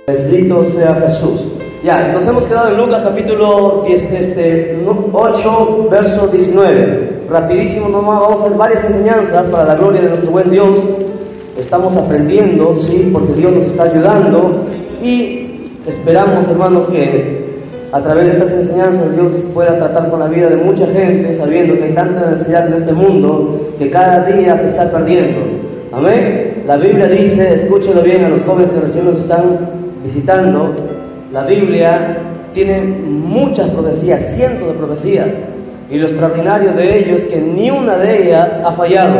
Bendito sea Jesús. Ya, nos hemos quedado en Lucas capítulo 8, verso 19. Rapidísimo nomás, vamos a ver varias enseñanzas para la gloria de nuestro buen Dios. Estamos aprendiendo, sí, porque Dios nos está ayudando y esperamos, hermanos, que a través de estas enseñanzas Dios pueda tratar con la vida de mucha gente, sabiendo que hay tanta necesidad en este mundo que cada día se está perdiendo. Amén. La Biblia dice, escúchenlo bien a los jóvenes que recién nos están visitando, la Biblia tiene muchas profecías, cientos de profecías, y lo extraordinario de ello es que ni una de ellas ha fallado.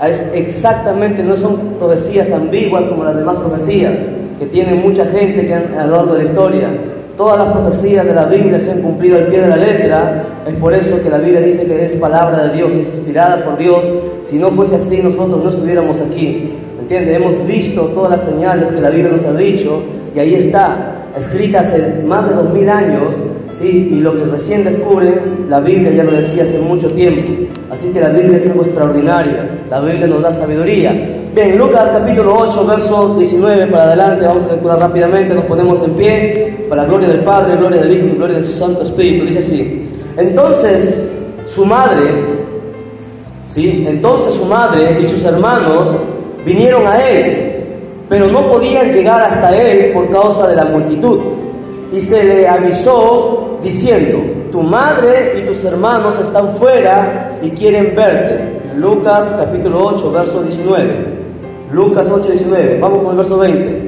Es exactamente, no son profecías ambiguas como las demás profecías que tiene mucha gente que a lo largo de la historia. Todas las profecías de la Biblia se han cumplido al pie de la letra. Es por eso que la Biblia dice que es palabra de Dios, es inspirada por Dios. Si no fuese así, nosotros no estuviéramos aquí. ¿Entiende? Hemos visto todas las señales que la Biblia nos ha dicho, y ahí está, escrita hace más de 2000 años, ¿sí? Y lo que recién descubren, la Biblia ya lo decía hace mucho tiempo. Así que la Biblia es algo extraordinario, la Biblia nos da sabiduría. Bien, Lucas capítulo 8, verso 19 para adelante, vamos a lecturar rápidamente, nos ponemos en pie, para la gloria del Padre, gloria del Hijo y gloria del Santo Espíritu. Dice así: entonces su madre y sus hermanos vinieron a él, pero no podían llegar hasta él por causa de la multitud. Y se le avisó diciendo: tu madre y tus hermanos están fuera y quieren verte. Lucas capítulo 8, verso 19. Lucas 8, 19. Vamos con el verso 20.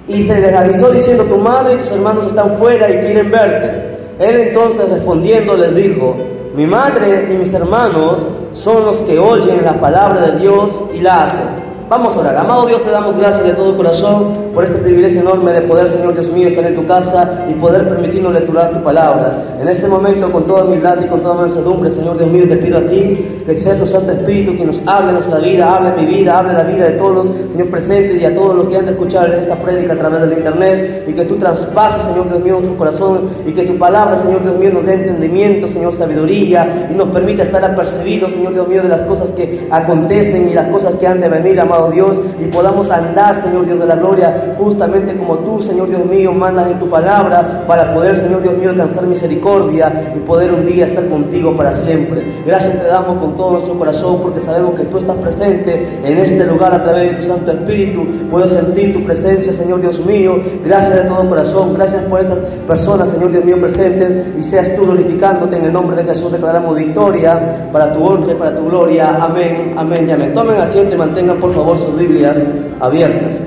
Y se les avisó diciendo: tu madre y tus hermanos están fuera y quieren verte. Él entonces respondiendo les dijo: mi madre y mis hermanos son los que oyen la palabra de Dios y la hacen. Vamos a orar. Amado Dios, te damos gracias de todo corazón por este privilegio enorme de poder, Señor Dios mío, estar en tu casa y poder permitirnos lecturar tu palabra. En este momento, con toda humildad y con toda mansedumbre, Señor Dios mío, te pido a ti que sea tu Santo Espíritu quien nos hable nuestra vida, hable mi vida, hable la vida de todos los, Señor, presentes y a todos los que han de escuchar esta prédica a través del internet, y que tú traspases, Señor Dios mío, nuestro corazón, y que tu palabra, Señor Dios mío, nos dé entendimiento, Señor, sabiduría, y nos permita estar apercibidos, Señor Dios mío, de las cosas que acontecen y las cosas que han de venir, amado Dios, y podamos andar, Señor Dios de la gloria, justamente como tú, Señor Dios mío, mandas en tu palabra, para poder, Señor Dios mío, alcanzar misericordia y poder un día estar contigo para siempre. Gracias te damos con todo nuestro corazón, porque sabemos que tú estás presente en este lugar a través de tu Santo Espíritu. Puedo sentir tu presencia, Señor Dios mío. Gracias de todo corazón, gracias por estas personas, Señor Dios mío, presentes, y seas tú glorificándote. En el nombre de Jesús declaramos victoria para tu honra y para tu gloria. Amén, amén y amén. Tomen asiento y mantengan por favor sus Biblias abiertas.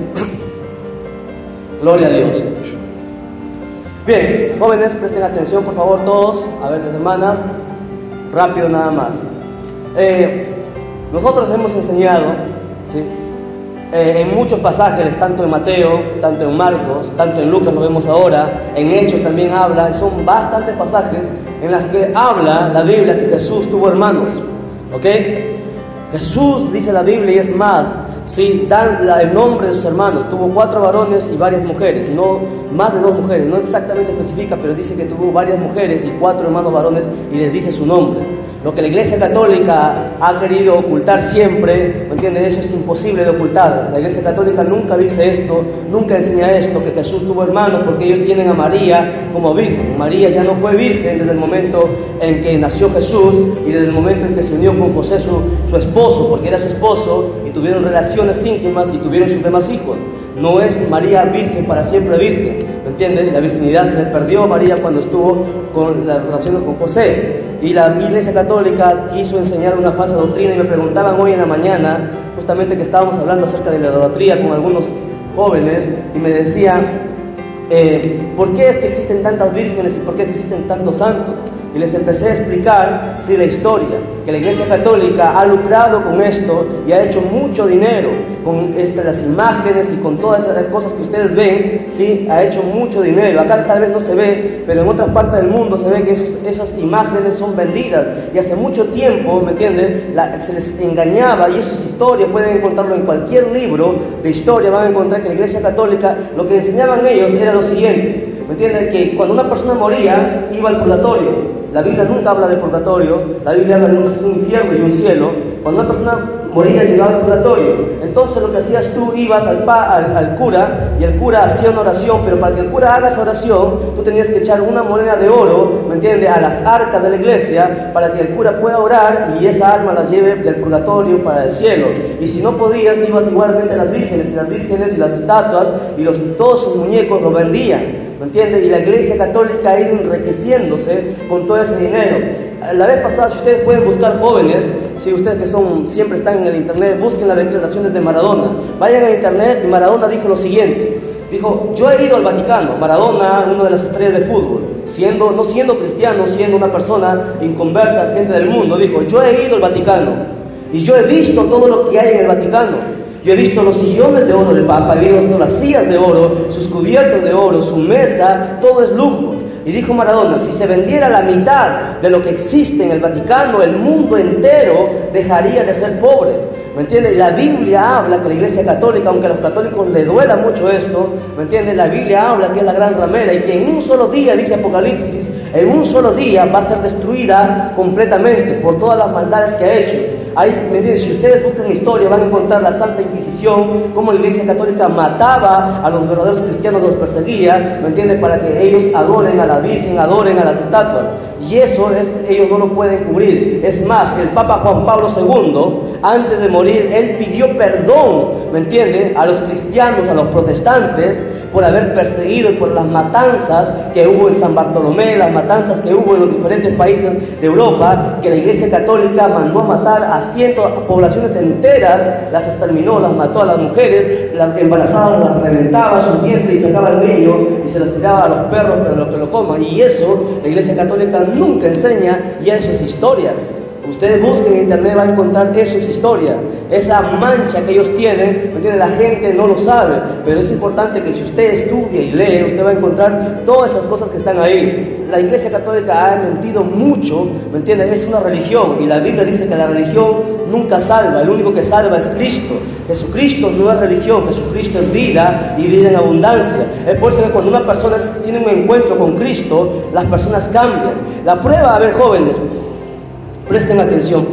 Gloria a Dios. Bien, jóvenes, presten atención por favor todos. A ver, las hermanas, rápido nada más. Nosotros hemos enseñado, ¿sí?, en muchos pasajes, tanto en Mateo, tanto en Marcos, tanto en Lucas, lo vemos ahora, en Hechos también habla, son bastantes pasajes en las que habla la Biblia que Jesús tuvo hermanos, ¿ok? Jesús, dice la Biblia, y es más, sí, dan el nombre de sus hermanos. Tuvo 4 varones y varias mujeres, no más de 2 mujeres, no exactamente especifica, pero dice que tuvo varias mujeres y 4 hermanos varones, y les dice su nombre. Lo que la Iglesia Católica ha querido ocultar siempre, ¿me entiendes? Eso es imposible de ocultar. La Iglesia Católica nunca dice esto, nunca enseña esto, que Jesús tuvo hermanos, porque ellos tienen a María como virgen. María ya no fue virgen desde el momento en que nació Jesús y desde el momento en que se unió con José, su esposo, porque era su esposo, y tuvieron relaciones íntimas y tuvieron sus demás hijos. No es María virgen para siempre virgen, ¿me entiendes? La virginidad se le perdió a María cuando estuvo con las relaciones con José. Y la Iglesia Católica quiso enseñar una falsa doctrina, y me preguntaban hoy en la mañana, justamente que estábamos hablando acerca de la idolatría con algunos jóvenes, y me decían, ¿por qué es que existen tantas vírgenes y por qué existen tantos santos? Y les empecé a explicar, sí, la historia, que la Iglesia Católica ha lucrado con esto y ha hecho mucho dinero con las imágenes y con todas esas cosas que ustedes ven, sí, ha hecho mucho dinero. Acá tal vez no se ve, pero en otras partes del mundo se ve que esas imágenes son vendidas, y hace mucho tiempo, ¿me entienden?, se les engañaba, y eso es historia, pueden encontrarlo en cualquier libro de historia, van a encontrar que la Iglesia Católica, lo que enseñaban ellos era lo siguiente, ¿me entienden?, que cuando una persona moría, iba al purgatorio. La Biblia nunca habla de purgatorio, la Biblia habla de un infierno y un cielo. Cuando una persona morías y llegaba al purgatorio. Entonces lo que hacías tú, ibas al cura, y el cura hacía una oración, pero para que el cura haga esa oración, tú tenías que echar una moneda de oro, ¿me entiendes?, a las arcas de la iglesia, para que el cura pueda orar y esa alma la lleve del purgatorio para el cielo. Y si no podías, ibas igualmente a las vírgenes, y las vírgenes y las estatuas y todos sus muñecos lo vendían, ¿me entiendes? Y la iglesia católica ha ido enriqueciéndose con todo ese dinero. La vez pasada, si ustedes pueden buscar, jóvenes, si ustedes que siempre están en el internet, busquen las declaraciones de Maradona. Vayan a internet y Maradona dijo lo siguiente. Dijo: yo he ido al Vaticano. Maradona, una de las estrellas de fútbol, no siendo cristiano, siendo una persona inconversa, gente del mundo, dijo: yo he ido al Vaticano y yo he visto todo lo que hay en el Vaticano. Yo he visto los sillones de oro del Papa, he visto las sillas de oro, sus cubiertos de oro, su mesa, todo es lujo. Y dijo Maradona: si se vendiera la mitad de lo que existe en el Vaticano, el mundo entero dejaría de ser pobre. ¿Me entiendes? La Biblia habla que la Iglesia Católica, aunque a los católicos les duela mucho esto, ¿me entiendes?, la Biblia habla que es la gran ramera y que en un solo día, dice Apocalipsis, en un solo día va a ser destruida completamente por todas las maldades que ha hecho. ¿Me entiendes? Si ustedes buscan historia, van a encontrar la Santa Inquisición, cómo la Iglesia Católica mataba a los verdaderos cristianos, los perseguía, ¿me entiendes?, para que ellos adoren a la Virgen, adoren a las estatuas. Y eso ellos no lo pueden cubrir. Es más, el Papa Juan Pablo II, antes de morir, él pidió perdón, ¿me entiendes?, a los cristianos, a los protestantes, por haber perseguido y por las matanzas que hubo en San Bartolomé, las matanzas que hubo en los diferentes países de Europa, que la Iglesia Católica mandó a matar a poblaciones enteras, las exterminó, las mató a las mujeres, las embarazadas las reventaba su vientre y sacaba al niño y se las tiraba a los perros para lo que lo coman. Y eso la Iglesia Católica nunca enseña, y eso es historia. Ustedes busquen en internet, van a encontrar, eso es historia. Esa mancha que ellos tienen, ¿me entiendes?, la gente no lo sabe, pero es importante que si usted estudia y lee, usted va a encontrar todas esas cosas que están ahí. La Iglesia Católica ha mentido mucho, ¿me entiendes?, es una religión, y la Biblia dice que la religión nunca salva, el único que salva es Cristo. Jesucristo no es religión, Jesucristo es vida, y vida en abundancia. Es por eso que cuando una persona tiene un encuentro con Cristo, las personas cambian. La prueba, a ver, jóvenes, presten atención.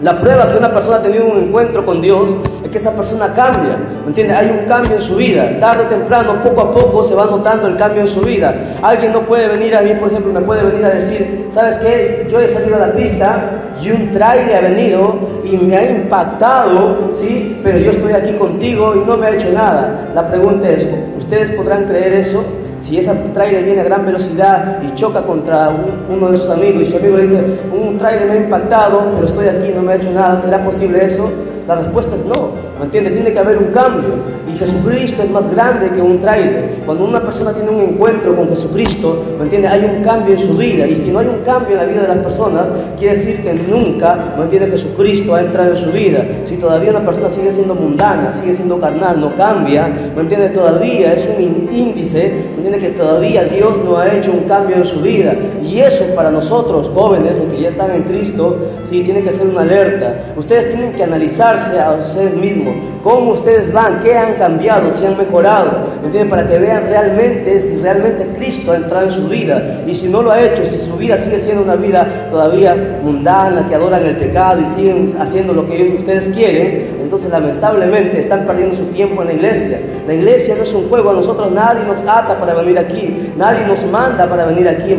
La prueba que una persona ha tenido un encuentro con Dios es que esa persona cambia, ¿me entiendes? Hay un cambio en su vida, tarde o temprano, poco a poco se va notando el cambio en su vida. Alguien no puede venir a mí, por ejemplo, me puede venir a decir: ¿sabes qué? Yo he salido a la pista y un tráiler ha venido y me ha impactado, ¿sí? Pero yo estoy aquí contigo y no me ha hecho nada. La pregunta es: ¿ustedes podrán creer eso? Si esa tráiler viene a gran velocidad y choca contra uno de sus amigos, y su amigo le dice: un tráiler me ha impactado, pero estoy aquí, no me ha hecho nada, ¿será posible eso? La respuesta es no, ¿me entiendes? Tiene que haber un cambio, y Jesucristo es más grande que un tráiler. Cuando una persona tiene un encuentro con Jesucristo, ¿me entiendes?, hay un cambio en su vida, y si no hay un cambio en la vida de las personas, quiere decir que nunca, ¿me entiendes?, Jesucristo ha entrado en su vida. Si todavía una persona sigue siendo mundana, sigue siendo carnal, no cambia, ¿me entiendes?, todavía es un índice, ¿me entiendes?, que todavía Dios no ha hecho un cambio en su vida. Y eso para nosotros jóvenes, los que ya están en Cristo, sí, tiene que ser una alerta. Ustedes tienen que analizarse a ustedes mismos, cómo ustedes van, qué han cambiado, si han mejorado, ¿me entienden?, para que vean realmente si realmente Cristo ha entrado en su vida. Y si no lo ha hecho, si su vida sigue siendo una vida todavía mundana, que adoran el pecado y siguen haciendo lo que ustedes quieren, entonces lamentablemente están perdiendo su tiempo en la iglesia. La iglesia no es un juego, a nosotros nadie nos ata para venir aquí, nadie nos manda para venir aquí.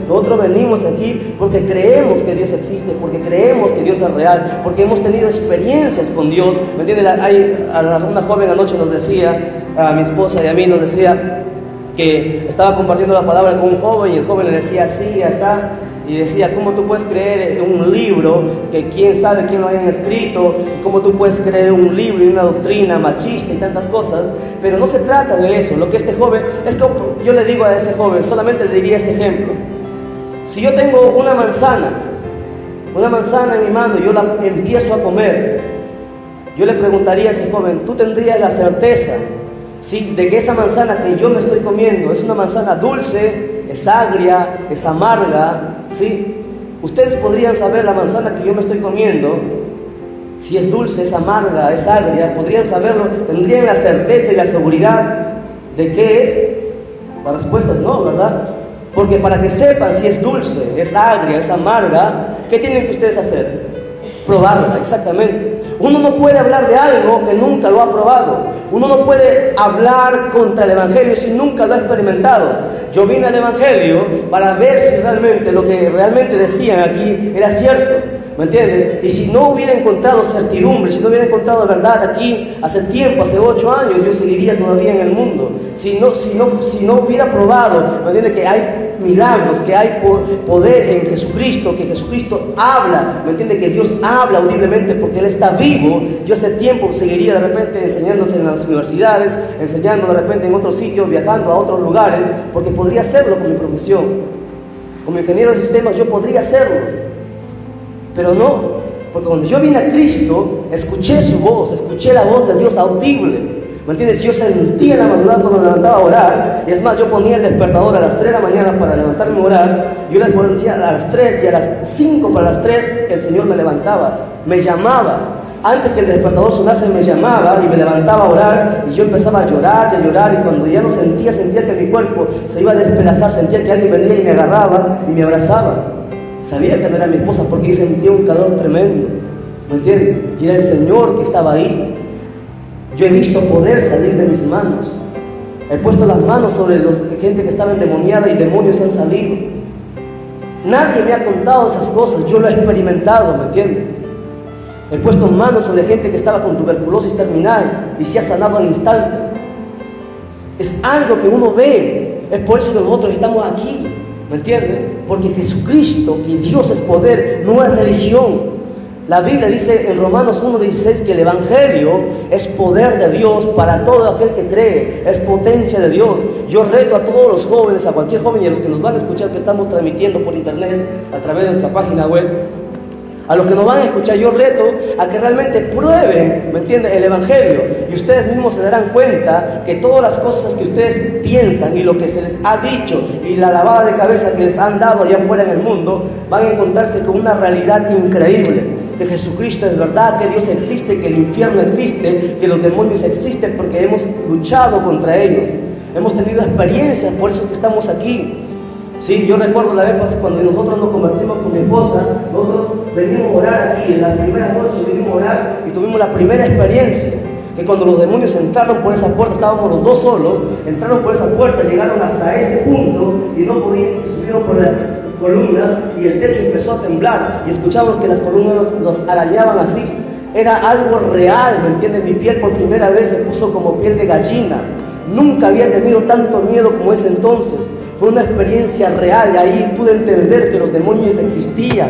Nosotros venimos aquí porque creemos que Dios existe, porque creemos que Dios es real, porque hemos tenido experiencias con Dios, ¿me entiendes? Una joven anoche nos decía, a mi esposa y a mí nos decía, que estaba compartiendo la palabra con un joven, y el joven le decía así, asá, y decía: ¿cómo tú puedes creer en un libro que quién sabe quién lo hayan escrito? ¿Cómo tú puedes creer en un libro y una doctrina machista y tantas cosas? Pero no se trata de eso. Lo que este joven, yo le digo a ese joven, solamente le diría este ejemplo: si yo tengo una manzana en mi mano y yo la empiezo a comer, yo le preguntaría a ese joven: ¿tú tendrías la certeza, sí, de que esa manzana que yo me estoy comiendo es una manzana dulce, es agria, es amarga, sí? Ustedes podrían saber la manzana que yo me estoy comiendo, si es dulce, es amarga, es agria, podrían saberlo, tendrían la certeza y la seguridad de qué es. La respuesta es no, ¿verdad? Porque para que sepan si es dulce, es agria, es amarga, ¿qué tienen que ustedes hacer? Probarla, exactamente. Uno no puede hablar de algo que nunca lo ha probado. Uno no puede hablar contra el Evangelio si nunca lo ha experimentado. Yo vine al Evangelio para ver si realmente lo que realmente decían aquí era cierto. ¿Me entiendes? Y si no hubiera encontrado certidumbre, si no hubiera encontrado verdad aquí hace tiempo, hace 8 años, yo seguiría todavía en el mundo. Si no hubiera probado, ¿me entiendes? Que hay milagros, que hay poder en Jesucristo, que Jesucristo habla, ¿me entiendes? Que Dios habla audiblemente porque Él está vivo. Yo hace tiempo seguiría de repente enseñándose en las universidades, enseñando de repente en otros sitios, viajando a otros lugares, porque podría hacerlo con mi profesión. Como ingeniero de sistemas yo podría hacerlo. Pero no, porque cuando yo vine a Cristo, escuché su voz, escuché la voz de Dios audible. ¿Me entiendes? Yo sentía la madrugada cuando me levantaba a orar. Y es más, yo ponía el despertador a las 3 de la mañana para levantarme a orar. Yo le ponía a las 3 y a las 5 para las 3 el Señor me levantaba, me llamaba. Antes que el despertador sonase me llamaba y me levantaba a orar. Y yo empezaba a llorar y a llorar. Y cuando ya no sentía que mi cuerpo se iba a despedazar, sentía que alguien venía y me agarraba y me abrazaba. Sabía que no era mi esposa porque yo sentía un calor tremendo, ¿me entiendes? Y era el Señor que estaba ahí. Yo he visto poder salir de mis manos. He puesto las manos sobre gente que estaba endemoniada y demonios han salido. Nadie me ha contado esas cosas, yo lo he experimentado, ¿me entiendes? He puesto manos sobre gente que estaba con tuberculosis terminal y se ha sanado al instante. Es algo que uno ve, es por eso que nosotros estamos aquí. ¿Me entienden? Porque Jesucristo, que Dios es poder, no es religión. La Biblia dice en Romanos 1:16 que el Evangelio es poder de Dios para todo aquel que cree, es potencia de Dios. Yo reto a todos los jóvenes, a cualquier joven y a los que nos van a escuchar, que estamos transmitiendo por internet, a través de nuestra página web, a los que nos van a escuchar, yo reto a que realmente prueben, ¿me entienden?, el Evangelio. Y ustedes mismos se darán cuenta que todas las cosas que ustedes piensan y lo que se les ha dicho y la lavada de cabeza que les han dado allá afuera en el mundo, van a encontrarse con una realidad increíble. Que Jesucristo es verdad, que Dios existe, que el infierno existe, que los demonios existen porque hemos luchado contra ellos. Hemos tenido experiencias, por eso que estamos aquí. Sí, yo recuerdo la vez cuando nosotros nos convertimos con mi esposa, nosotros venimos a orar aquí, en la primera noche venimos a orar y tuvimos la primera experiencia, que cuando los demonios entraron por esa puerta, estábamos los dos solos, entraron por esa puerta, llegaron hasta ese punto y no podían, se subieron por las columnas y el techo empezó a temblar y escuchamos que las columnas nos arañaban así. Era algo real, ¿me entienden? Mi piel por primera vez se puso como piel de gallina. Nunca había tenido tanto miedo como ese entonces. Fue una experiencia real y ahí pude entender que los demonios existían.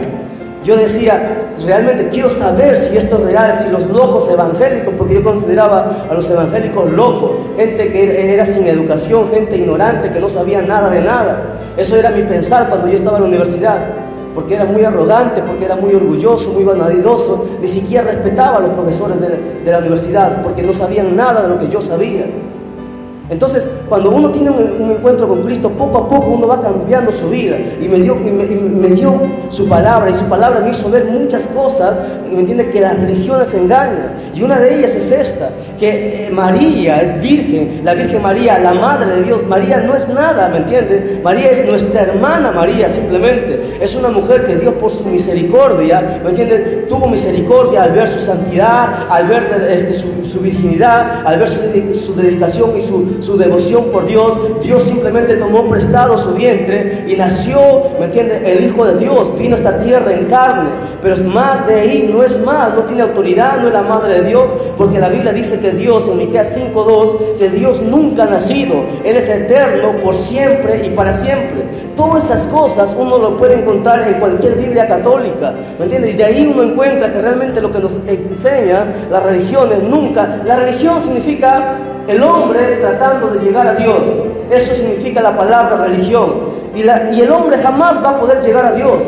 Yo decía, realmente quiero saber si esto es real, si los locos evangélicos, porque yo consideraba a los evangélicos locos, gente que era sin educación, gente ignorante, que no sabía nada de nada. Eso era mi pensar cuando yo estaba en la universidad, porque era muy arrogante, porque era muy orgulloso, muy vanadoso, ni siquiera respetaba a los profesores de la universidad, porque no sabían nada de lo que yo sabía. Entonces, cuando uno tiene un encuentro con Cristo, poco a poco uno va cambiando su vida. Y me dio su palabra, y su palabra me hizo ver muchas cosas, ¿me entiende? Que las religiones engañan. Y una de ellas es esta, que María es virgen, la Virgen María, la Madre de Dios. María no es nada, ¿me entiende? María es nuestra hermana María, simplemente. Es una mujer que Dios por su misericordia, ¿me entiende? Tuvo misericordia al ver su santidad, al ver su virginidad, al ver su dedicación y su devoción por Dios. Dios simplemente tomó prestado su vientre y nació, ¿me entiende?, el Hijo de Dios, vino a esta tierra en carne, pero es más de ahí, no es más, no tiene autoridad, no es la Madre de Dios, porque la Biblia dice que Dios, en Miqueas 5:2, que Dios nunca ha nacido, Él es eterno por siempre y para siempre. Todas esas cosas uno lo puede encontrar en cualquier Biblia católica, ¿me entiende? Y de ahí uno encuentra que realmente lo que nos enseña las religiones nunca, la religión significa el hombre tratando de llegar a Dios. Eso significa la palabra religión. Y el hombre jamás va a poder llegar a Dios.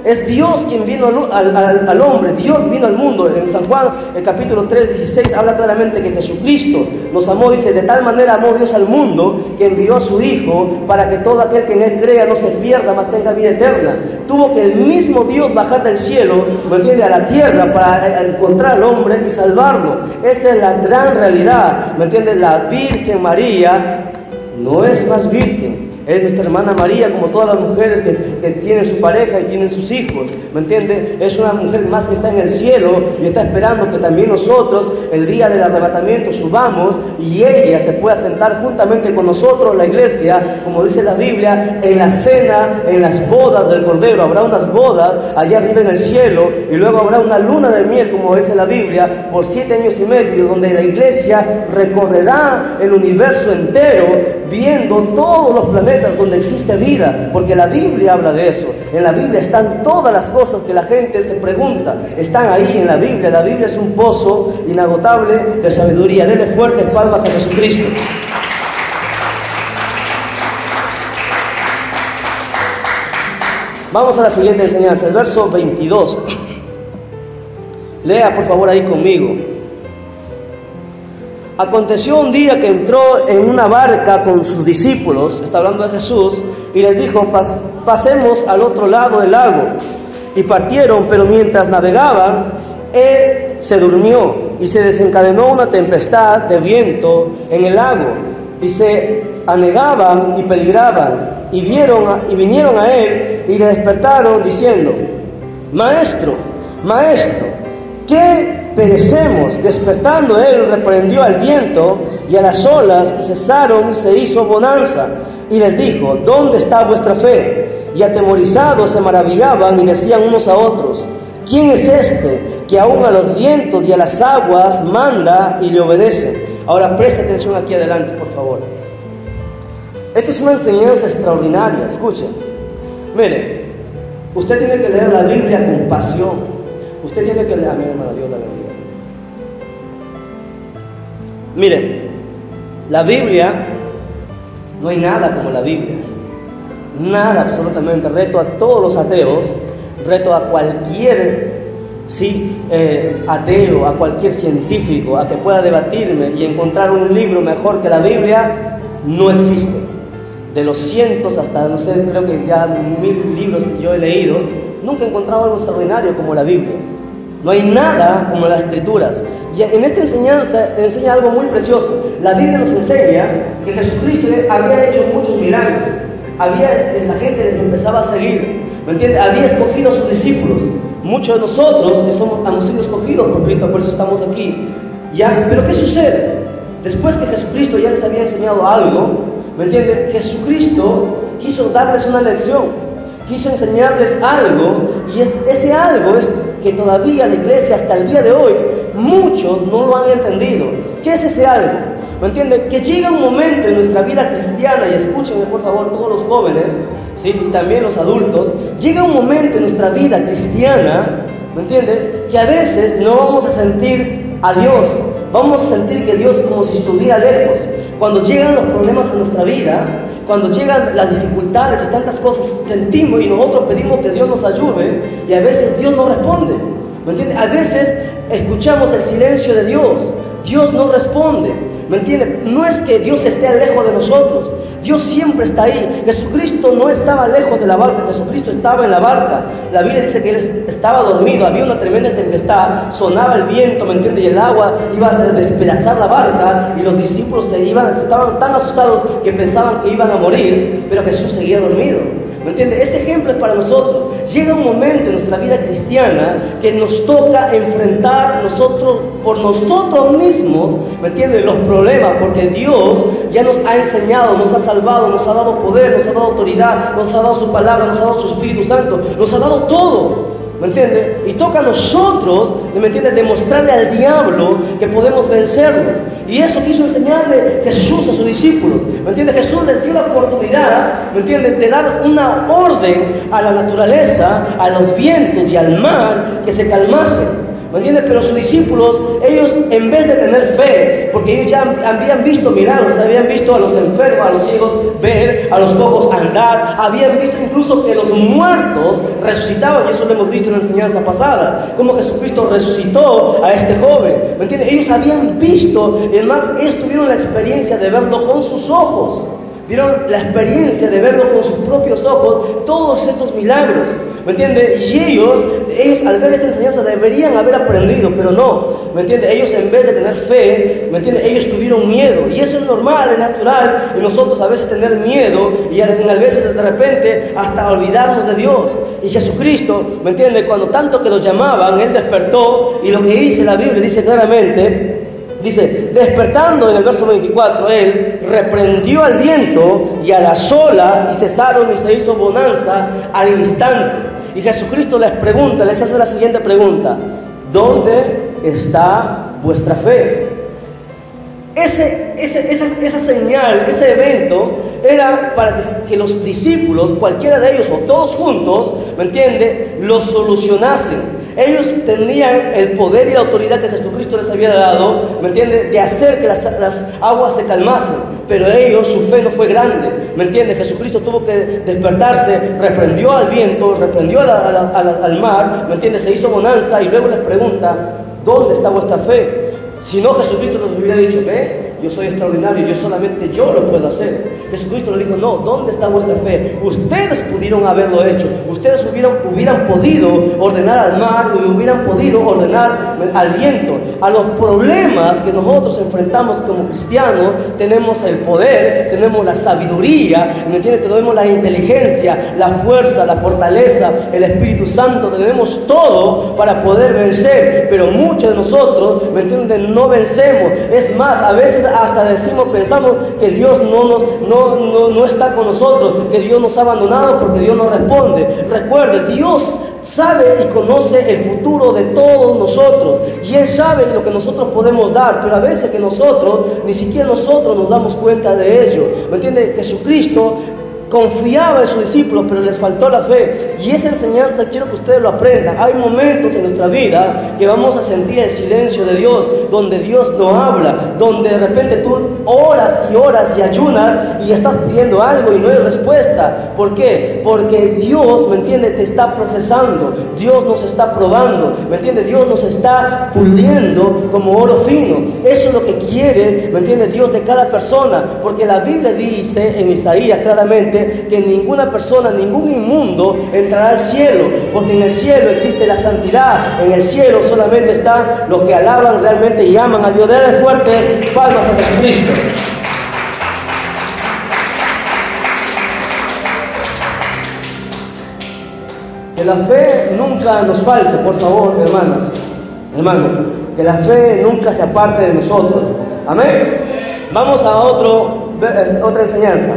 Es Dios quien vino al hombre. Dios vino al mundo. En San Juan, el capítulo 3:16, habla claramente que Jesucristo nos amó. Dice, de tal manera amó Dios al mundo que envió a su Hijo para que todo aquel que en Él crea no se pierda, mas tenga vida eterna. Tuvo que el mismo Dios bajar del cielo, ¿me entiende?, a la tierra para encontrar al hombre y salvarlo. Esa es la gran realidad, ¿me entiende? La Virgen María no es más virgen. Es nuestra hermana María, como todas las mujeres que tienen su pareja y tienen sus hijos, ¿me entiende? Es una mujer más que está en el cielo y está esperando que también nosotros, el día del arrebatamiento, subamos y ella se pueda sentar juntamente con nosotros, la iglesia, como dice la Biblia, en la cena, en las bodas del Cordero. Habrá unas bodas allá arriba en el cielo y luego habrá una luna de miel, como dice la Biblia, por 7 años y medio, donde la iglesia recorrerá el universo entero, viendo todos los planetas donde existe vida, porque la Biblia habla de eso. En la Biblia están todas las cosas que la gente se pregunta, están ahí en la Biblia. La Biblia es un pozo inagotable de sabiduría. Denle fuertes palmas a Jesucristo. Vamos a la siguiente enseñanza, el verso 22. Lea por favor ahí conmigo. Aconteció un día que entró en una barca con sus discípulos, está hablando de Jesús, y les dijo: pasemos al otro lado del lago. Y partieron, pero mientras navegaban, él se durmió y se desencadenó una tempestad de viento en el lago, y se anegaban y peligraban, y vinieron a él y le despertaron diciendo: Maestro, Maestro, ¿qué perecemos? Despertando él reprendió al viento y a las olas, y cesaron y se hizo bonanza. Y les dijo: ¿dónde está vuestra fe? Y atemorizados se maravillaban y decían unos a otros: ¿quién es este que aún a los vientos y a las aguas manda y le obedece? Ahora preste atención aquí adelante, por favor. Esto es una enseñanza extraordinaria. Escuchen. Mire, usted tiene que leer la Biblia con pasión. Usted tiene que leer. Amén, hermano, Dios la bendiga. Mire, la Biblia, no hay nada como la Biblia. Nada, absolutamente. Reto a todos los ateos, reto a cualquier ateo, a cualquier científico, a que pueda debatirme y encontrar un libro mejor que la Biblia. No existe. De los cientos hasta, no sé, creo que ya 1000 libros que yo he leído, nunca he encontrado algo extraordinario como la Biblia. No hay nada como las Escrituras. Y en esta enseñanza enseña algo muy precioso. La Biblia nos enseña que Jesucristo había hecho muchos milagros. La gente les empezaba a seguir, ¿me entiendes? Había escogido a sus discípulos. Muchos de nosotros hemos sido escogidos por Cristo, por eso estamos aquí. ¿Ya? Pero ¿qué sucede? Después que Jesucristo ya les había enseñado algo, ¿me entiendes? Jesucristo quiso darles una lección, quiso enseñarles algo, y ese algo es que todavía la iglesia hasta el día de hoy, muchos no lo han entendido. ¿Qué es ese algo? ¿Me entienden? Que llega un momento en nuestra vida cristiana, y escúchenme por favor todos los jóvenes, ¿sí? Y también los adultos, llega un momento en nuestra vida cristiana, ¿me entienden? Que a veces no vamos a sentir a Dios, vamos a sentir que Dios como si estuviera lejos. Cuando llegan los problemas en nuestra vida, cuando llegan las dificultades y tantas cosas, sentimos y nosotros pedimos que Dios nos ayude, y a veces Dios no responde, ¿me entiendes? A veces escuchamos el silencio de Dios, Dios no responde, ¿me entiendes? No es que Dios esté lejos de nosotros, Dios siempre está ahí. Jesucristo no estaba lejos de la barca, Jesucristo estaba en la barca. La Biblia dice que Él estaba dormido, había una tremenda tempestad, sonaba el viento, ¿me entiendes? Y el agua iba a despedazar la barca, y los discípulos estaban tan asustados que pensaban que iban a morir, pero Jesús seguía dormido, ¿me entiendes? Ese ejemplo es para nosotros. Llega un momento en nuestra vida cristiana que nos toca enfrentar por nosotros mismos, ¿me entiendes? Los problemas, porque Dios ya nos ha enseñado, nos ha salvado, nos ha dado poder, nos ha dado autoridad, nos ha dado su palabra, nos ha dado su Espíritu Santo, nos ha dado todo, ¿me entiendes? Y toca a nosotros, ¿me entiendes?, demostrarle al diablo que podemos vencerlo. Y eso quiso enseñarle Jesús a sus discípulos, ¿me entiendes? Jesús les dio la oportunidad, ¿me entiendes?, de dar una orden a la naturaleza, a los vientos y al mar, que se calmasen, ¿me entiendes? Pero sus discípulos, ellos en vez de tener fe, porque ellos ya habían visto milagros, habían visto a los enfermos, a los ciegos ver, a los cojos andar, habían visto incluso que los muertos resucitaban, y eso lo hemos visto en la enseñanza pasada, como Jesucristo resucitó a este joven, ¿me entiendes? Ellos habían visto, y además ellos tuvieron la experiencia de verlo con sus ojos. Vieron la experiencia de verlo con sus propios ojos, todos estos milagros, ¿me entiende? Y ellos al ver esta enseñanza deberían haber aprendido, pero no, ¿me entiende? Ellos en vez de tener fe, ¿me entiende? Ellos tuvieron miedo, y eso es normal, es natural en nosotros a veces tener miedo, y a veces de repente hasta olvidarnos de Dios. Y Jesucristo, ¿me entiende? Cuando tanto que los llamaban, Él despertó, y lo que dice la Biblia, dice claramente, dice, despertando en el verso 24, Él reprendió al viento y a las olas, y cesaron y se hizo bonanza al instante. Y Jesucristo les pregunta, les hace la siguiente pregunta: ¿dónde está vuestra fe? Esa señal, ese evento, era para que los discípulos, cualquiera de ellos o todos juntos, ¿me entiende?, lo solucionasen. Ellos tenían el poder y la autoridad que Jesucristo les había dado, ¿me entiende?, de hacer que las aguas se calmasen. Pero ellos, su fe no fue grande, ¿me entiende? Jesucristo tuvo que despertarse, reprendió al viento, reprendió al mar, ¿me entiende? Se hizo bonanza, y luego les pregunta: ¿dónde está vuestra fe? Si no, Jesucristo nos hubiera dicho: ve, yo soy extraordinario, solamente yo lo puedo hacer. Jesucristo le dijo: no, ¿dónde está vuestra fe? Ustedes pudieron haberlo hecho, ustedes hubieran podido ordenar al mar, y hubieran podido ordenar al viento. A los problemas que nosotros enfrentamos como cristianos, tenemos el poder, tenemos la sabiduría, ¿me entiendes? Tenemos la inteligencia, la fuerza, la fortaleza, el Espíritu Santo, tenemos todo para poder vencer, pero muchos de nosotros, ¿me entiendes?, no vencemos. Es más, a veces hasta pensamos que Dios no está con nosotros, que Dios nos ha abandonado porque Dios no responde. Recuerde, Dios sabe y conoce el futuro de todos nosotros, y Él sabe lo que nosotros podemos dar, pero a veces que nosotros, ni siquiera nosotros nos damos cuenta de ello, ¿me entiende? Jesucristo confiaba en sus discípulos, pero les faltó la fe. Y esa enseñanza quiero que ustedes lo aprendan. Hay momentos en nuestra vida que vamos a sentir el silencio de Dios, donde Dios no habla, donde de repente tú oras y oras y ayunas y estás pidiendo algo y no hay respuesta. ¿Por qué? Porque Dios, ¿me entiende?, te está procesando, Dios nos está probando, ¿me entiende? Dios nos está puliendo como oro fino. Eso es lo que quiere, ¿me entiende?, Dios de cada persona, porque la Biblia dice en Isaías claramente que ninguna persona, ningún inmundo entrará al cielo, porque en el cielo existe la santidad, en el cielo solamente están los que alaban realmente y aman a Dios. Denle fuerte palmas a Jesucristo. Que la fe nunca nos falte, por favor, hermanos, que la fe nunca se aparte de nosotros. Amén. Vamos a otra enseñanza.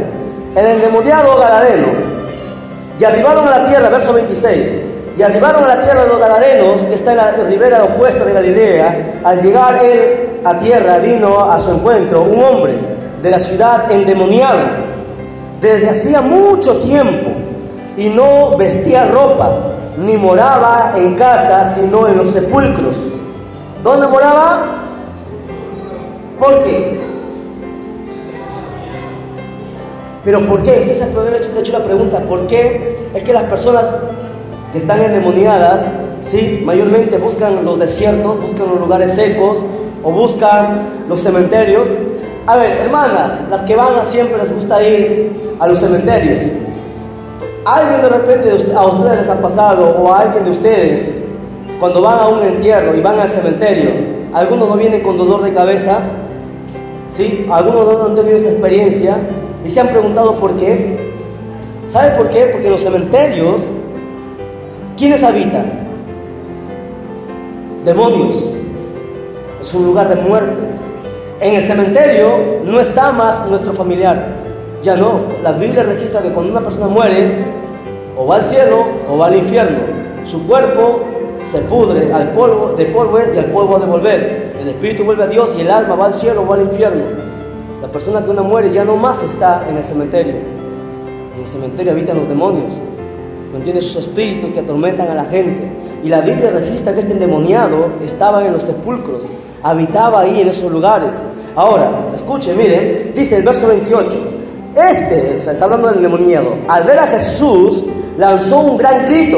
El endemoniado gadareno. Y arribaron a la tierra, verso 26. Y arribaron a la tierra de los gadarenos, que está en la ribera opuesta de Galilea. Al llegar él a tierra, vino a su encuentro un hombre de la ciudad endemoniado desde hacía mucho tiempo, y no vestía ropa, ni moraba en casa, sino en los sepulcros. ¿Dónde moraba? ¿Por qué? ¿Pero por qué? Usted se ha hecho la pregunta, ¿por qué? Es que las personas que están endemoniadas, ¿sí?, mayormente buscan los desiertos, buscan los lugares secos, o buscan los cementerios. A ver, hermanas, las que van siempre les gusta ir a los cementerios. ¿Alguien de repente a ustedes les ha pasado, o a alguien de ustedes, cuando van a un entierro y van al cementerio, algunos no vienen con dolor de cabeza? ¿Sí? Algunos no han tenido esa experiencia y se han preguntado por qué. ¿Sabe por qué? Porque en los cementerios, ¿quiénes habitan? Demonios. Es un lugar de muerte. En el cementerio no está más nuestro familiar. Ya no. La Biblia registra que cuando una persona muere, o va al cielo o va al infierno. Su cuerpo se pudre, al polvo, de polvo es, y al polvo ha de volver. El espíritu vuelve a Dios y el alma va al cielo o va al infierno. La persona que una muere ya no más está en el cementerio. En el cementerio habitan los demonios. ¿Me entiendes? Esos espíritus que atormentan a la gente. Y la Biblia registra que este endemoniado estaba en los sepulcros, habitaba ahí en esos lugares. Ahora, escuchen, miren, dice el verso 28. Está hablando del endemoniado, al ver a Jesús, lanzó un gran grito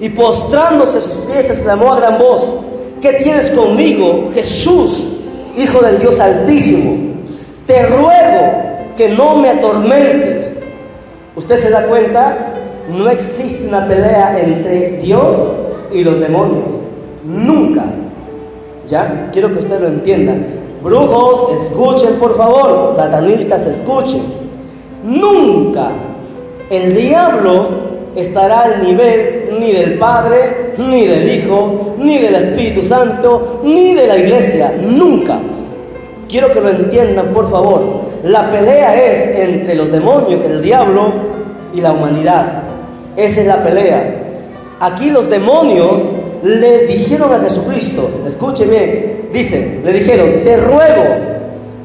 y postrándose a sus pies exclamó a gran voz: ¿qué tienes conmigo, Jesús, Hijo del Dios Altísimo? Te ruego que no me atormentes. ¿Usted se da cuenta? no existe una pelea entre Dios y los demonios. Nunca. ¿Ya? Quiero que usted lo entienda. Brujos, escuchen por favor. Satanistas, escuchen. Nunca el diablo estará al nivel ni del Padre, ni del Hijo, ni del Espíritu Santo, ni de la iglesia. Nunca. Quiero que lo entiendan por favor. La pelea es entre los demonios, el diablo y la humanidad. Esa es la pelea. Aquí los demonios le dijeron a Jesucristo, escuche bien, dice, le dijeron, te ruego,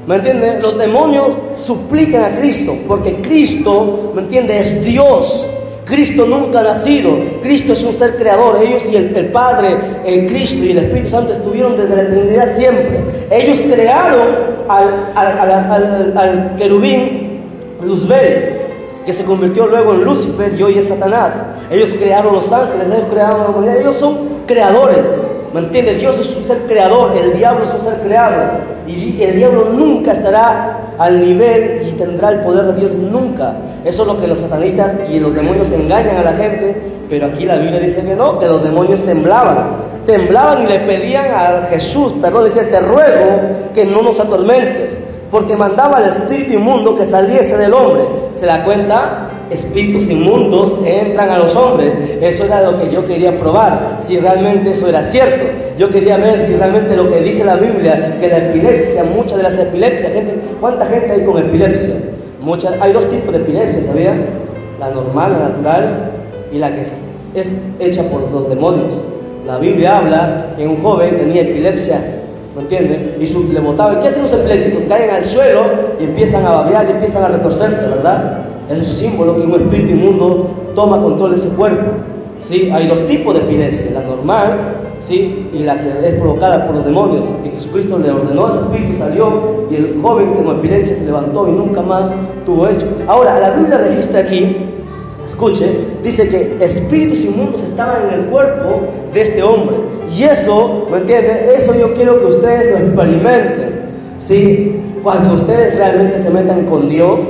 ¿me entiende? Los demonios suplican a Cristo, porque Cristo, ¿me entiende? Es Dios. Cristo nunca ha nacido, Cristo es un ser creador. Ellos y el Padre, el Cristo y el Espíritu Santo estuvieron desde la eternidad siempre. Ellos crearon al querubín Luzbel, que se convirtió luego en Lucifer y hoy es Satanás. Ellos crearon los ángeles, ellos crearon la humanidad, ellos son creadores, ¿me entiende? Dios es un ser creador, el diablo es un ser creado, y el diablo nunca estará al nivel y tendrá el poder de Dios, nunca. Eso es lo que los satanistas y los demonios engañan a la gente, pero aquí la Biblia dice que no, que los demonios temblaban y le pedían a Jesús, perdón, le decían, te ruego que no nos atormentes, porque mandaba al espíritu inmundo que saliese del hombre. ¿Se da cuenta? Espíritus inmundos entran a los hombres. Eso era lo que yo quería probar, si realmente eso era cierto. Yo quería ver si realmente lo que dice la Biblia, que la epilepsia, muchas de las epilepsias, ¿cuánta gente hay con epilepsia? Hay dos tipos de epilepsia, ¿sabía? La normal, la natural, y la que es hecha por los demonios. La Biblia habla que un joven tenía epilepsia, ¿me entiendes? Y le botaba. ¿Y qué hacen los epilépticos? Caen al suelo y empiezan a babear y empiezan a retorcerse, ¿verdad? Es un símbolo que un espíritu inmundo toma control de ese cuerpo. ¿Sí? Hay dos tipos de epilepsia, la normal, ¿sí? Y la que es provocada por los demonios. Y Jesucristo le ordenó, ese espíritu salió y el joven con epilepsia se levantó y nunca más tuvo eso. Ahora, la Biblia registra aquí, escuche, dice que espíritus inmundos estaban en el cuerpo de este hombre. Y eso, ¿me entiende? Eso yo quiero que ustedes lo experimenten. ¿Sí? Cuando ustedes realmente se metan con Dios,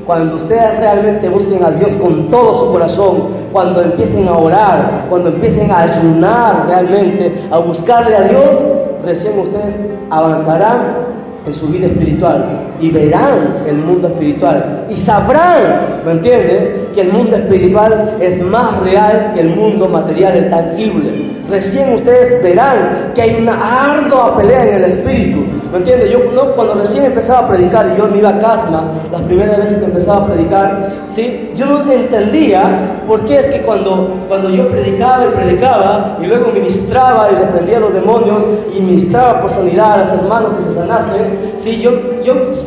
cuando ustedes realmente busquen a Dios con todo su corazón, cuando empiecen a orar, cuando empiecen a ayunar realmente, a buscarle a Dios, recién ustedes avanzarán en su vida espiritual y verán el mundo espiritual y sabrán, ¿me entiende?, que el mundo espiritual es más real que el mundo material, el tangible. Recién ustedes verán que hay una ardua pelea en el espíritu, ¿me entiende? Yo cuando recién empezaba a predicar y yo me iba a Casma, las primeras veces que empezaba a predicar, ¿sí? Yo no entendía por qué es que cuando yo predicaba y luego ministraba y reprendía a los demonios y ministraba por sanidad a los hermanos que se sanasen, ¿sí? Yo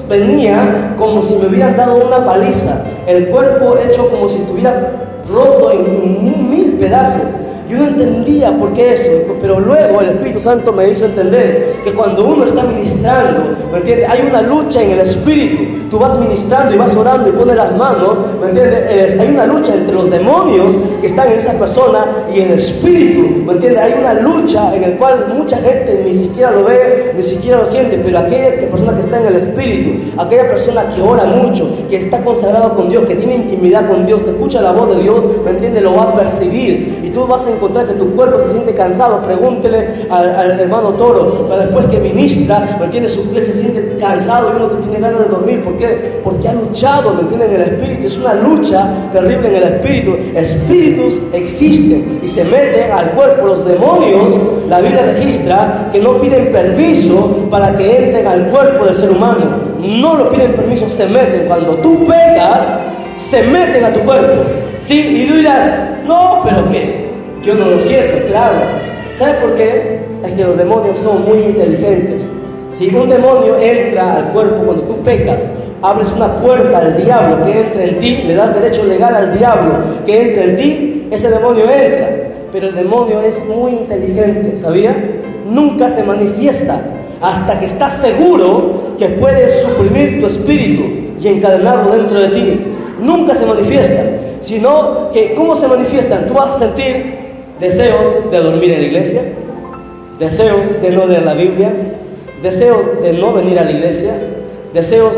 venía como si me hubieran dado una paliza, el cuerpo hecho como si estuviera roto en 1000 pedazos. Yo no entendía por qué eso, pero luego el Espíritu Santo me hizo entender que cuando uno está ministrando, ¿me entiendes? Hay una lucha en el Espíritu. Tú vas ministrando y vas orando y pones las manos, ¿me entiendes? Hay una lucha entre los demonios que están en esa persona y el Espíritu, ¿me entiendes? Hay una lucha en la cual mucha gente ni siquiera lo ve, ni siquiera lo siente, pero aquella persona que está en el Espíritu, aquella persona que ora mucho, que está consagrado con Dios, que tiene intimidad con Dios, que escucha la voz de Dios, ¿me entiendes? Lo va a percibir y tú vas a encontrar que tu cuerpo se siente cansado. Pregúntele al hermano Toro, pero después que ministra, ¿me entiendes? Su piel se siente cansado y uno que tiene ganas de dormir. ¿Por qué? Porque ha luchado, ¿me entiendes? En el espíritu. Es una lucha terrible en el espíritu. Espíritus existen y se meten al cuerpo. Los demonios, la Biblia registra que no piden permiso para que entren al cuerpo del ser humano. No lo piden permiso, se meten. Cuando tú pecas, se meten a tu cuerpo. ¿Sí? Y tú dirás, no, pero ¿qué? Yo no lo siento, claro. ¿Sabe por qué? Es que los demonios son muy inteligentes. Si un demonio entra al cuerpo cuando tú pecas, abres una puerta al diablo que entre en ti, le das derecho legal al diablo que entre en ti, ese demonio entra. Pero el demonio es muy inteligente, ¿sabía? Nunca se manifiesta hasta que estás seguro que puedes suprimir tu espíritu y encadenarlo dentro de ti. Nunca se manifiesta, sino que ¿cómo se manifiestan? Tú vas a sentir deseos de dormir en la iglesia, deseos de no leer la Biblia, deseos de no venir a la iglesia, deseos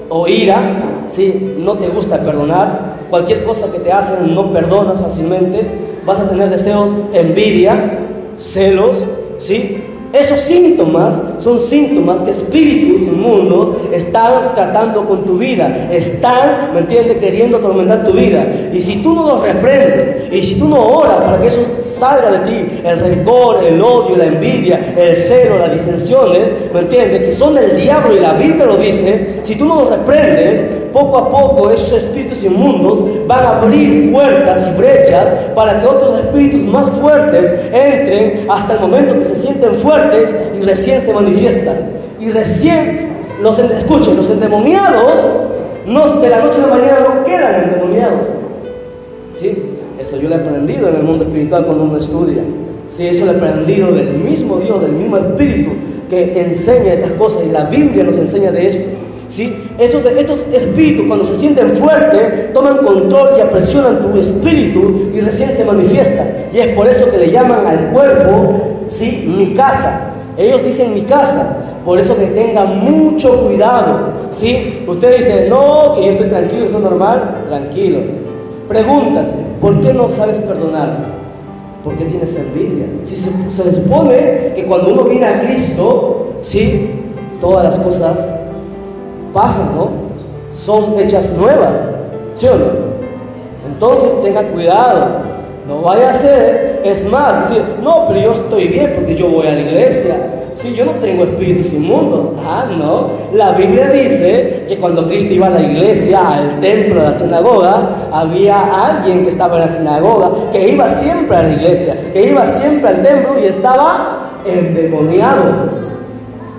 o ira, ¿sí? No te gusta perdonar, cualquier cosa que te hacen no perdonas fácilmente, vas a tener deseos, envidia, celos, ¿sí? Esos síntomas son síntomas que espíritus inmundos están tratando con tu vida, están, ¿me entiendes?, queriendo atormentar tu vida. Y si tú no los reprendes, y si tú no oras para que eso salga de ti, el rencor, el odio, la envidia, el celo, las disensiones, ¿me entiendes?, que son del diablo y la Biblia lo dice, si tú no los reprendes, poco a poco esos espíritus inmundos van a abrir puertas y brechas para que otros espíritus más fuertes entren hasta el momento que se sienten fuertes y recién se manifiestan. Y recién, escuchen, los endemoniados, de la noche a la mañana no quedan endemoniados. ¿Sí? Eso yo lo he aprendido en el mundo espiritual cuando uno estudia. Sí, eso lo he aprendido del mismo Dios, del mismo Espíritu que enseña estas cosas, y la Biblia nos enseña de esto. ¿Sí? Estos espíritus, cuando se sienten fuertes, toman control y apresionan tu espíritu y recién se manifiestan. Y es por eso que le llaman al cuerpo, ¿sí?, mi casa. Ellos dicen mi casa. Por eso que tengan mucho cuidado. ¿Sí? Usted dice, no, que yo estoy tranquilo, ¿eso es normal? Tranquilo. Pregúntate, ¿por qué no sabes perdonar? ¿Por qué tienes envidia? Si se supone que cuando uno viene a Cristo, ¿sí?, todas las cosas pasan, ¿no? Son hechas nuevas, ¿sí o no? Entonces tenga cuidado, no vaya a ser, es más, decir, no, pero yo estoy bien porque yo voy a la iglesia, sí, yo no tengo espíritus inmundos. Ah, no, la Biblia dice que cuando Cristo iba a la iglesia, al templo, a la sinagoga, había alguien que estaba en la sinagoga, que iba siempre a la iglesia, que iba siempre al templo y estaba endemoniado,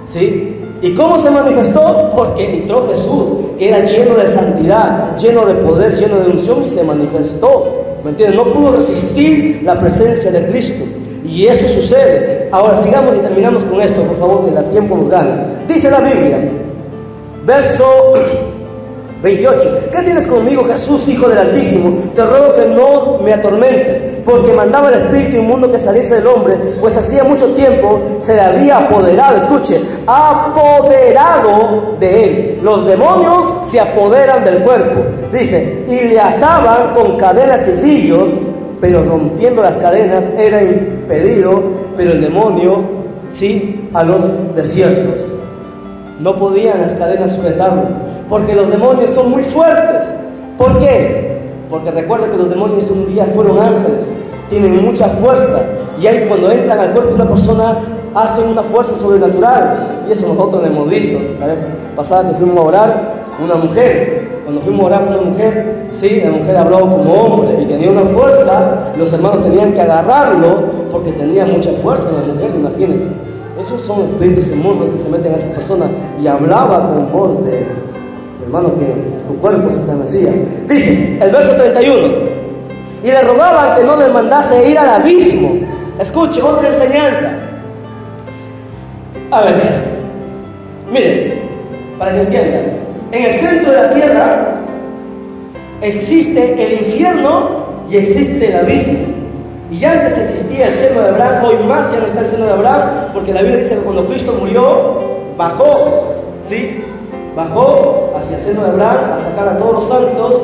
¿sí? ¿Y cómo se manifestó? Porque entró Jesús, que era lleno de santidad, lleno de poder, lleno de unción, y se manifestó. ¿Me entiendes? No pudo resistir la presencia de Cristo. Y eso sucede. Ahora sigamos y terminamos con esto, por favor, que el tiempo nos gana. Dice la Biblia, verso 28. ¿Qué tienes conmigo, Jesús, Hijo del Altísimo? Te ruego que no me atormentes, porque mandaba el espíritu inmundo que saliese del hombre, pues hacía mucho tiempo se le había apoderado, escuche, apoderado de él. Los demonios se apoderan del cuerpo, dice, y le ataban con cadenas y grillos, pero rompiendo las cadenas era impedido, pero el demonio, sí, a los desiertos. No podían las cadenas sujetarlo, porque los demonios son muy fuertes. ¿Por qué? Porque recuerda que los demonios un día fueron ángeles, tienen mucha fuerza, y ahí cuando entran al cuerpo de una persona hacen una fuerza sobrenatural, y eso nosotros lo hemos visto. La vez pasada que fuimos a orar, una mujer, cuando fuimos a orar con una mujer, sí, la mujer habló como hombre y tenía una fuerza, los hermanos tenían que agarrarlo porque tenía mucha fuerza la mujer, imagínense. Esos son espíritus inmundos que se meten a esa persona, y hablaba con voz de hermano, que tu cuerpo se estremecía. Dice el verso 31, y le rogaban que no les mandase ir al abismo. Escuche, otra enseñanza. A ver, miren, para que entiendan, en el centro de la tierra existe el infierno y existe el abismo. Y ya antes existía el seno de Abraham, hoy más ya no está el seno de Abraham, porque la Biblia dice que cuando Cristo murió, bajó, ¿sí?, bajó hacia el seno de Abraham a sacar a todos los santos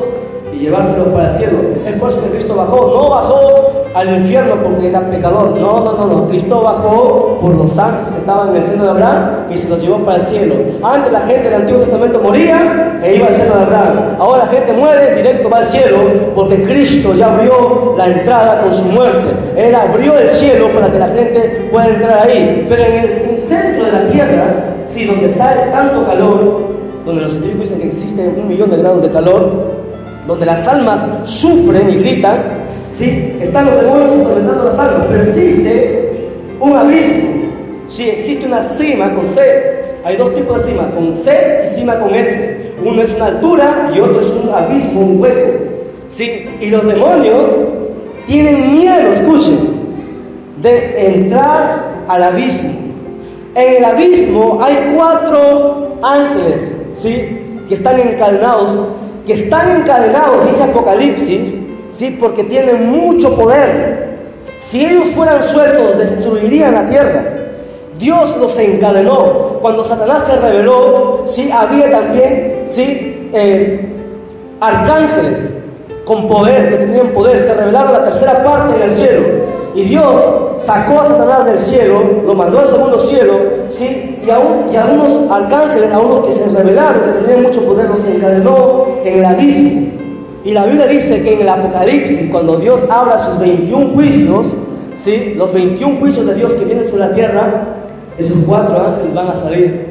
y llevárselos para el cielo. Es por eso que Cristo bajó, no bajó al infierno porque era pecador, no, Cristo bajó por los santos que estaban en el seno de Abraham y se los llevó para el cielo. Antes la gente del Antiguo Testamento moría e iba al seno de Abraham, ahora la gente muere, directo va al cielo, porque Cristo ya abrió la entrada con su muerte. Él abrió el cielo para que la gente pueda entrar ahí. Pero en el centro de la tierra, sí, donde está tanto calor, donde los científicos dicen que existe 1 millón de grados de calor, donde las almas sufren y gritan, ¿sí?, están los demonios atormentando las almas, pero existe un abismo, ¿sí?, existe una cima con C. Hay dos tipos de cima, con C y cima con S. Uno es una altura y otro es un abismo, un hueco, ¿sí? Y los demonios tienen miedo, escuchen, de entrar al abismo. En el abismo hay 4 ángeles, ¿sí?, que están encadenados, dice Apocalipsis, ¿sí?, porque tienen mucho poder. Si ellos fueran sueltos, destruirían la tierra. Dios los encadenó. Cuando Satanás se rebeló, ¿sí?, había también, ¿sí?, arcángeles, con poder, que tenían poder, se revelaron la tercera parte en el cielo. Y Dios sacó a Satanás del cielo, lo mandó al segundo cielo, ¿sí? y a unos arcángeles, a unos que se rebelaron, que tenían mucho poder, los encadenó en el abismo. Y la Biblia dice que en el Apocalipsis, cuando Dios habla sus 21 juicios, ¿sí? Los 21 juicios de Dios que vienen sobre la tierra, esos 4 ángeles van a salir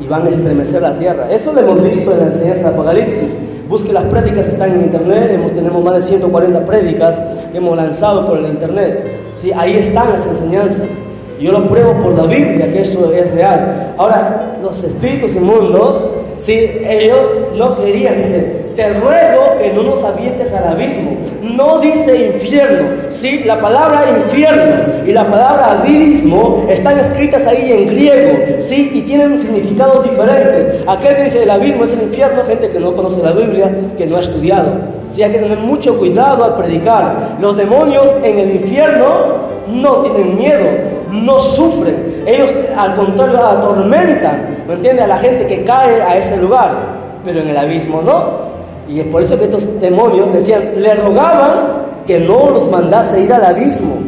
y van a estremecer la tierra. Eso lo hemos visto en la enseñanza del Apocalipsis. Busque las prédicas, están en internet. Tenemos más de 140 prédicas que hemos lanzado por el internet, ¿sí? Ahí están las enseñanzas. Yo lo pruebo por la Biblia que eso es real. Ahora, los espíritus inmundos, ¿sí? Ellos no querían, dice, te ruego que no nos avientes al abismo. No dice infierno, ¿sí? La palabra infierno y la palabra abismo están escritas ahí en griego, ¿sí? Y tienen un significado diferente. Aquel que dice el abismo es el infierno, gente que no conoce la Biblia, que no ha estudiado. Sí, hay que tener mucho cuidado al predicar. Los demonios en el infierno no tienen miedo, no sufren. Ellos, al contrario, atormentan, ¿me entiendes?, a la gente que cae a ese lugar. Pero en el abismo no. Y es por eso que estos demonios decían, le rogaban que no los mandase ir al abismo.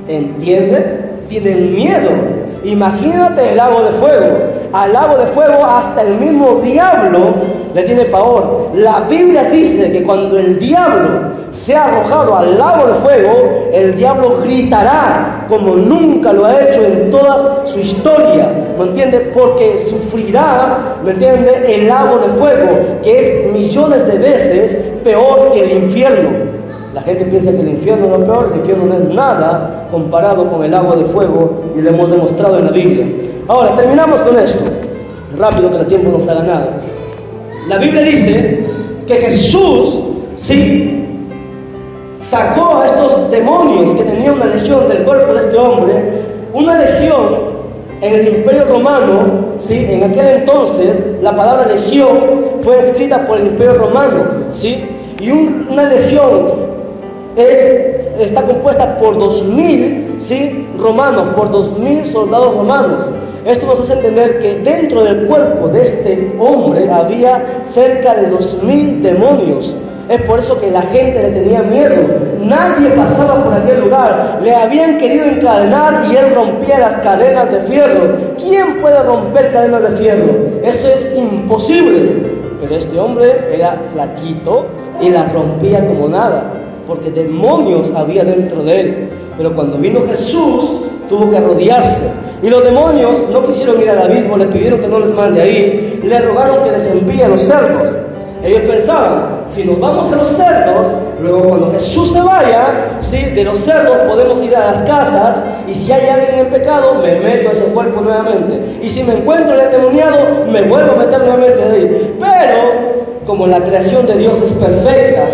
¿Entienden? Tienen miedo. Imagínate el lago de fuego. Al lago de fuego hasta el mismo diablo le tiene pavor. La Biblia dice que cuando el diablo sea arrojado al lago de fuego, el diablo gritará como nunca lo ha hecho en toda su historia, ¿me entiende? Porque sufrirá, ¿me entiende?, el lago de fuego, que es millones de veces peor que el infierno. La gente piensa que el infierno es lo peor. El infierno no es nada comparado con el lago de fuego, y lo hemos demostrado en la Biblia. Ahora, terminamos con esto, rápido que el tiempo nos ha ganado. La Biblia dice que Jesús, sí, sacó a estos demonios que tenían una legión del cuerpo de este hombre, una legión en el Imperio Romano, ¿sí? En aquel entonces la palabra legión fue escrita por el Imperio Romano, ¿sí? Y una legión está compuesta por 2000, ¿sí?, romanos, por 2000 soldados romanos. Esto nos hace entender que dentro del cuerpo de este hombre había cerca de 2000 demonios. Es por eso que la gente le tenía miedo. Nadie pasaba por aquel lugar. Le habían querido encadenar y él rompía las cadenas de fierro. ¿Quién puede romper cadenas de fierro? Eso es imposible. Pero este hombre era flaquito y las rompía como nada, porque demonios había dentro de él. Pero cuando vino Jesús, tuvo que rodearse. Y los demonios no quisieron ir al abismo, le pidieron que no les mande ahí, le rogaron que les envíe a los cerdos. Ellos pensaban, si nos vamos a los cerdos, luego cuando Jesús se vaya, ¿sí?, de los cerdos podemos ir a las casas, y si hay alguien en pecado, me meto a ese cuerpo nuevamente. Y si me encuentro el endemoniado, me vuelvo a meter nuevamente de ahí. Pero, como la creación de Dios es perfecta,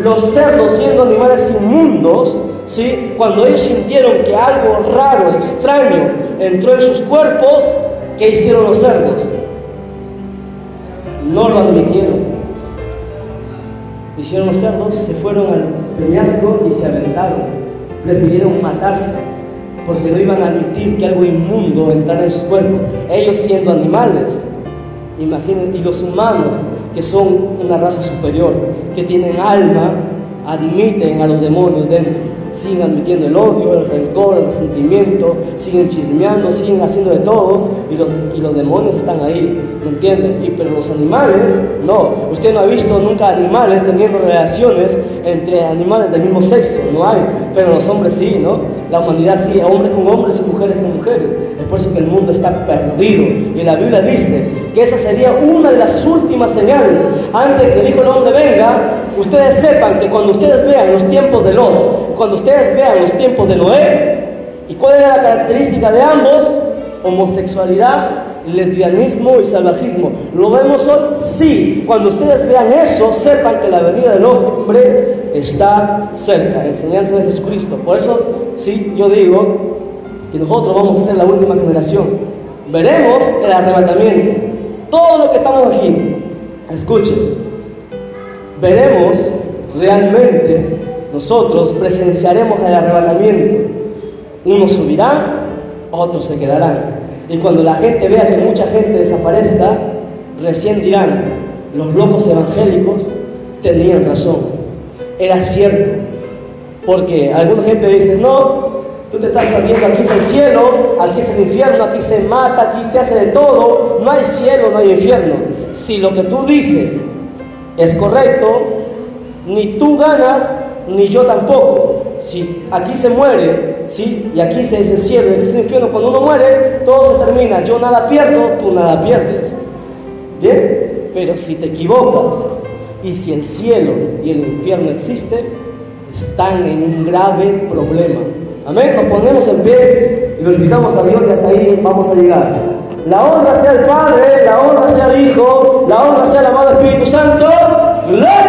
los cerdos, siendo animales inmundos, ¿sí?, cuando ellos sintieron que algo raro, extraño, entró en sus cuerpos, ¿qué hicieron los cerdos? No lo admitieron. Hicieron los cerdos, se fueron al peñasco y se aventaron. Prefirieron matarse, porque no iban a admitir que algo inmundo entrara en sus cuerpos. Ellos siendo animales, imaginen, y los humanos, que son una raza superior, que tienen alma, admiten a los demonios dentro. Siguen admitiendo el odio, el rencor, el resentimiento, siguen chismeando, siguen haciendo de todo, y los demonios están ahí, ¿me entienden? Pero los animales, no. Usted no ha visto nunca animales teniendo relaciones entre animales del mismo sexo, no hay. Pero los hombres sí, ¿no? La humanidad sí, hombres con hombres y mujeres con mujeres. Es por eso que el mundo está perdido. Y la Biblia dice que esa sería una de las últimas señales. Antes de que el Hijo del Hombre venga, ustedes sepan que cuando ustedes vean los tiempos de Lot, cuando ustedes vean los tiempos de Noé, ¿y cuál era la característica de ambos? Homosexualidad, lesbianismo y salvajismo. ¿Lo vemos hoy? Sí. Cuando ustedes vean eso, sepan que la venida del hombre está cerca. Enseñanza de Jesucristo. Por eso, sí, yo digo que nosotros vamos a ser la última generación. Veremos el arrebatamiento. Todo lo que estamos aquí, escuchen, veremos realmente, nosotros presenciaremos el arrebatamiento. Unos subirán, otros se quedarán. Y cuando la gente vea que mucha gente desaparezca, recién dirán, los locos evangélicos tenían razón. era cierto. Porque alguna gente dice, no, tú te estás perdiendo, aquí es el cielo, aquí es el infierno, aquí se mata, aquí se hace de todo, no hay cielo, no hay infierno. Si lo que tú dices es correcto, ni tú ganas, ni yo tampoco. Si aquí se muere, ¿sí? Y aquí se es el cielo, y aquí es el infierno, cuando uno muere, todo se termina, yo nada pierdo, tú nada pierdes. ¿Bien? Pero si te equivocas, y si el cielo y el infierno existen, están en un grave problema. Amén, nos ponemos en pie y glorificamos a Dios, y hasta ahí vamos a llegar. La honra sea al Padre, la honra sea al Hijo, la honra sea al amado Espíritu Santo. ¡Gloria!